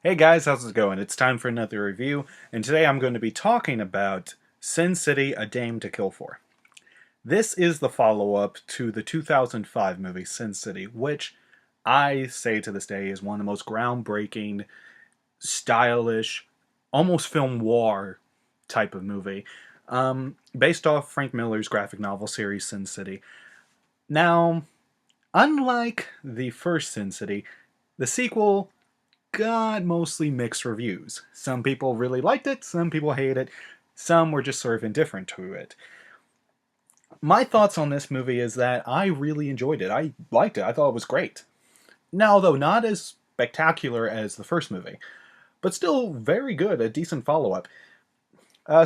Hey guys, how's it going? It's time for another review, and today I'm going to be talking about Sin City: A Dame to Kill For. This is the follow-up to the 2005 movie Sin City, which I say to this day is one of the most groundbreaking, stylish, almost film noir type of movie, based off Frank Miller's graphic novel series Sin City. Now, unlike the first Sin City, the sequel got mostly mixed reviews. Some people really liked it, some people hate it, some were just sort of indifferent to it. My thoughts on this movie is that I really enjoyed it. I liked it. I thought it was great. Now, though not as spectacular as the first movie, but still very good, a decent follow-up.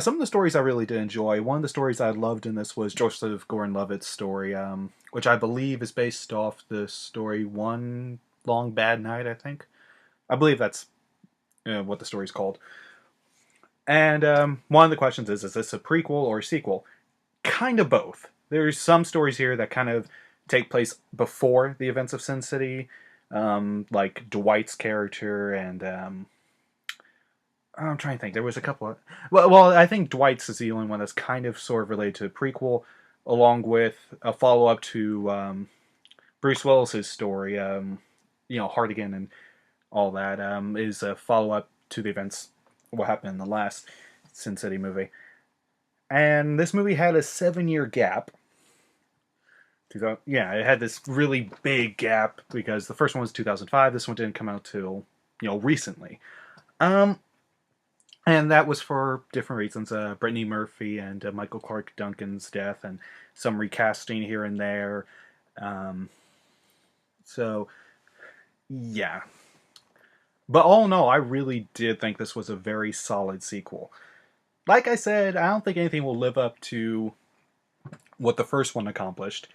Some of the stories I really did enjoy. One of the stories I loved in this was Joseph Gordon-Levitt's story, which I believe is based off the story One Long Bad Night, I think. I believe that's what the story's called. And one of the questions is this a prequel or a sequel? Kind of both. There's some stories here that kind of take place before the events of Sin City, like Dwight's character, and I'm trying to think. There was a couple of... Well, I think Dwight's is the only one that's kind of sort of related to a prequel, along with a follow-up to Bruce Willis's story, Hardigan and all that, is a follow-up to the events, what happened in the last Sin City movie. And this movie had a 7-year gap. Yeah, it had this really big gap because the first one was 2005. This one didn't come out till, recently. And that was for different reasons. Brittany Murphy and Michael Clark Duncan's death and some recasting here and there. So, yeah. But all in all, I really did think this was a very solid sequel. Like I said, I don't think anything will live up to what the first one accomplished.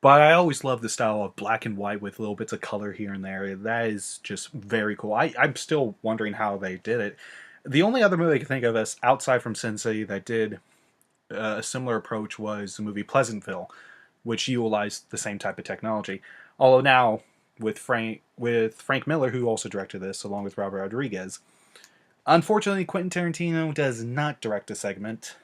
But I always love the style of black and white with little bits of color here and there. That is just very cool. I'm still wondering how they did it. The only other movie I can think of as outside from Sin City that did a similar approach was the movie Pleasantville, which utilized the same type of technology. Although now, with Frank Miller, who also directed this, along with Robert Rodriguez. Unfortunately, Quentin Tarantino does not direct a segment,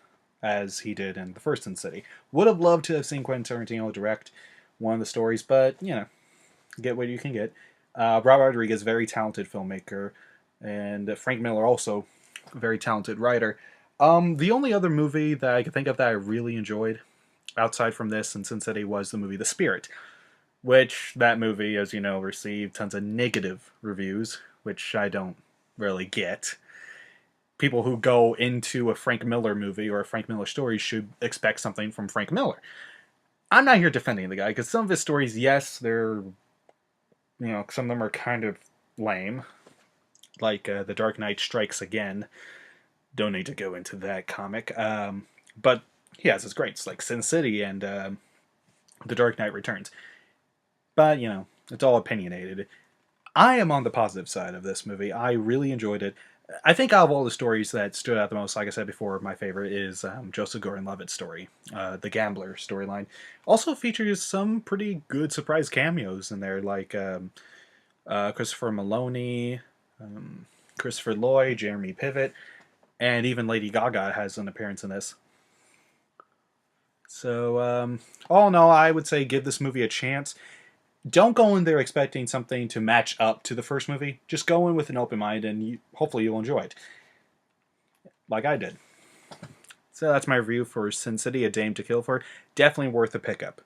as he did in the first Sin City. Would have loved to have seen Quentin Tarantino direct one of the stories, but, get what you can get. Robert Rodriguez, very talented filmmaker, and Frank Miller also a very talented writer. The only other movie that I could think of that I really enjoyed, outside from this and Sin City, was the movie The Spirit. Which, that movie, as you know, received tons of negative reviews, which I don't really get. People who go into a Frank Miller movie or a Frank Miller story should expect something from Frank Miller. I'm not here defending the guy, because some of his stories, yes, they're, some of them are kind of lame. Like The Dark Knight Strikes Again. Don't need to go into that comic. But he has his greats, like Sin City and The Dark Knight Returns. But, it's all opinionated. I am on the positive side of this movie. I really enjoyed it. I think out of all the stories that stood out the most, like I said before, my favorite is Joseph Gordon-Levitt's story, the Gambler storyline. Also features some pretty good surprise cameos in there, like Christopher Maloney, Christopher Lloyd, Jeremy Piven, and even Lady Gaga has an appearance in this. So, all in all, I would say give this movie a chance. Don't go in there expecting something to match up to the first movie. Just go in with an open mind, and hopefully you'll enjoy it. Like I did. So that's my review for Sin City: A Dame to Kill For. Definitely worth a pickup.